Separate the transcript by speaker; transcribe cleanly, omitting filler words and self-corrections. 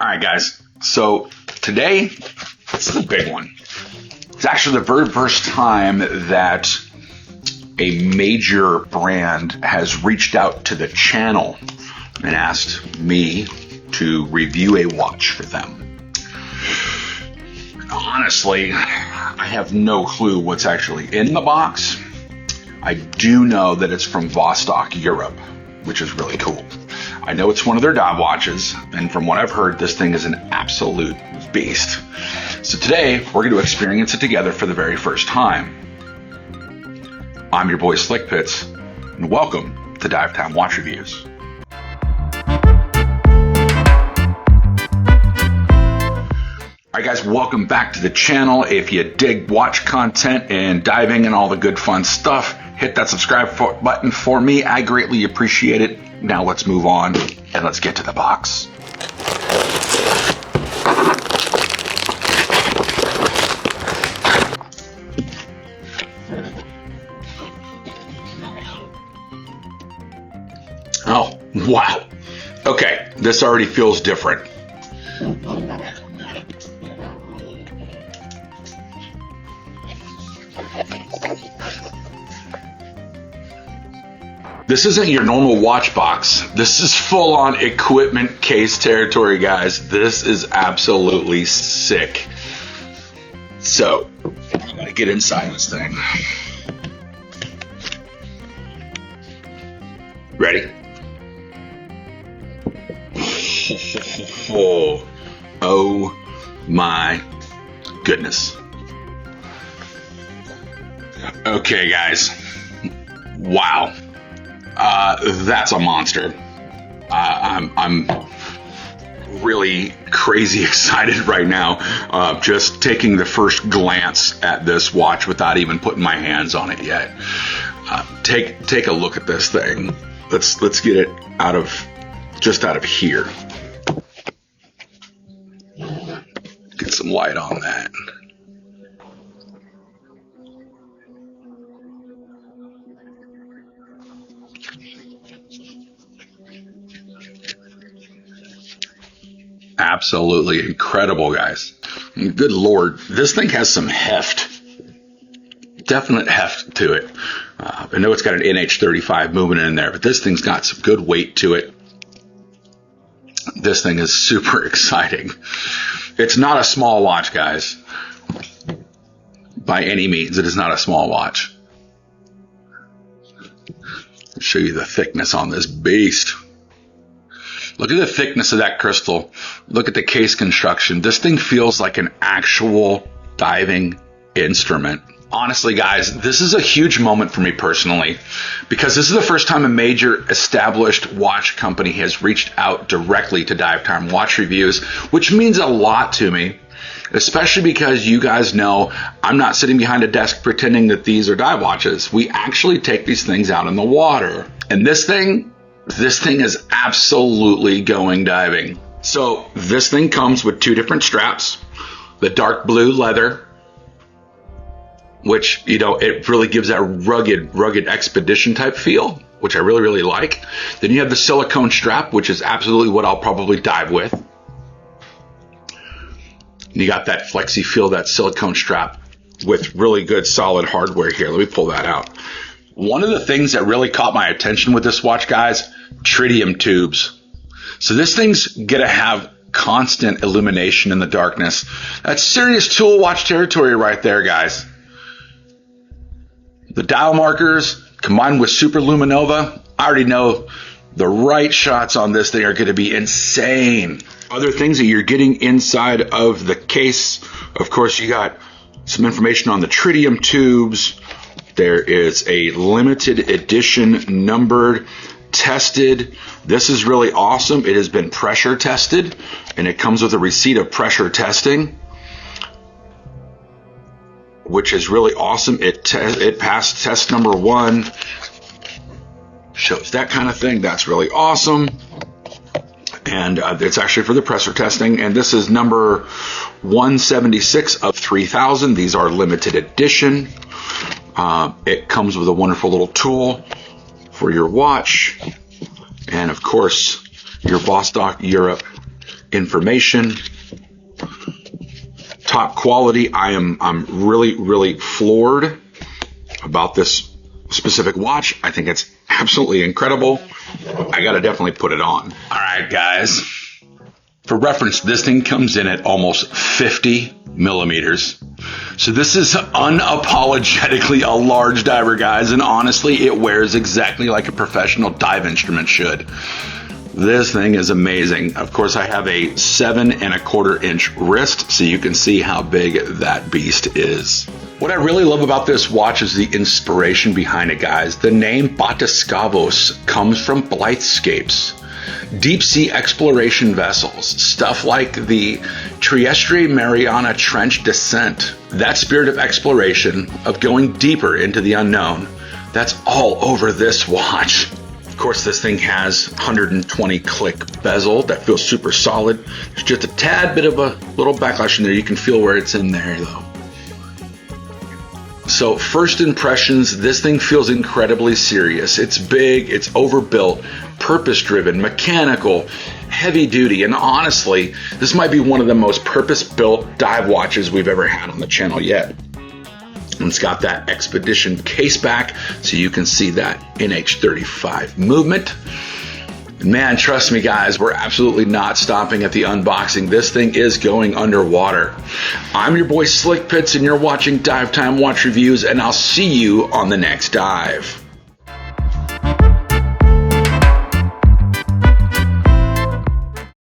Speaker 1: All right, guys. So today, this is a big one. It's actually the very first time that a major brand has reached out to the channel and asked me to review a watch for them. Honestly, I have no clue what's actually in the box. I do know that it's from Vostok, Europe, which is really cool. I know it's one of their dive watches, and from what I've heard, this thing is an absolute beast. So today, we're going to experience it together for the very first time. I'm your boy Slick Pits, and welcome to Dive Time Watch Reviews. Alright guys, welcome back to the channel. If you dig watch content and diving and all the good fun stuff, hit that subscribe button for me. I greatly appreciate it. Now let's move on and let's get to the box. Oh, wow. Okay, this already feels different. This isn't your normal watch box. This is full on equipment case territory, guys. This is absolutely sick. So, I'm gonna get inside this thing. Ready? Oh my goodness. Okay, guys. Wow. That's a monster. I'm really crazy excited right now. Just taking the first glance at this watch without even putting my hands on it yet. Take a look at this thing. Let's get it out of here. Get some light on that. Absolutely incredible, guys. Good Lord. This thing has some heft. Definite heft to it. I know it's got an NH35 movement in there, but this thing's got some good weight to it. This thing is super exciting. It's not a small watch, guys. By any means, it is not a small watch. I'll show you the thickness on this beast. Look at the thickness of that crystal. Look at the case construction. This thing feels like an actual diving instrument. Honestly, guys, this is a huge moment for me personally, because this is the first time a major established watch company has reached out directly to Dive Time Watch Reviews, which means a lot to me, especially because you guys know I'm not sitting behind a desk pretending that these are dive watches. We actually take these things out in the water. And this thing is absolutely going diving. So this thing comes with two different straps, the dark blue leather, which, you know, it really gives that rugged expedition type feel, which I really like. Then you have the silicone strap, which is absolutely what I'll probably dive with. You got that flexy feel, that silicone strap with really good solid hardware here. Let me pull that out. One of the things that really caught my attention with this watch, guys, tritium tubes. So this thing's gonna have constant illumination in the darkness. That's serious tool watch territory right there, guys. The dial markers combined with Super-LumiNova, I already know the right shots on this thing are gonna be insane. Other things that you're getting inside of the case, of course, you got some information on the tritium tubes. There is a limited edition numbered tested. This is really awesome. It has been pressure tested, and it comes with a receipt of pressure testing, which is really awesome. It passed test number 1. Shows that kind of thing. That's really awesome. And it's actually for the pressure testing. And this is number 176 of 3,000. These are limited edition. It comes with a wonderful little tool for your watch. And of course, your Vostok Europe information. Top quality. I'm really floored about this specific watch. I think it's absolutely incredible. I gotta definitely put it on. All right, guys. For reference, this thing comes in at almost 50 millimeters. So this is unapologetically a large diver, guys, and honestly, it wears exactly like a professional dive instrument should. This thing is amazing. Of course, I have a 7¼ inch wrist, so you can see how big that beast is. What I really love about this watch is the inspiration behind it, guys. The name Batiscafos comes from bathyscaphes, deep sea exploration vessels, stuff like the Trieste Mariana Trench descent. That spirit of exploration, of going deeper into the unknown, that's all over this watch. Of course, this thing has 120 click bezel that feels super solid. There's just a tad bit of a little backlash in there. You can feel where it's in there though. So first impressions, this thing feels incredibly serious. It's big, it's overbuilt, purpose-driven, mechanical, heavy-duty, and honestly, this might be one of the most purpose-built dive watches we've ever had on the channel yet. And it's got that Expedition case back, so you can see that NH35 movement. Man, trust me guys, we're absolutely not stopping at the unboxing. This thing is going underwater. I'm your boy Slick Pits, and you're watching Dive Time Watch Reviews, and I'll see you on the next dive.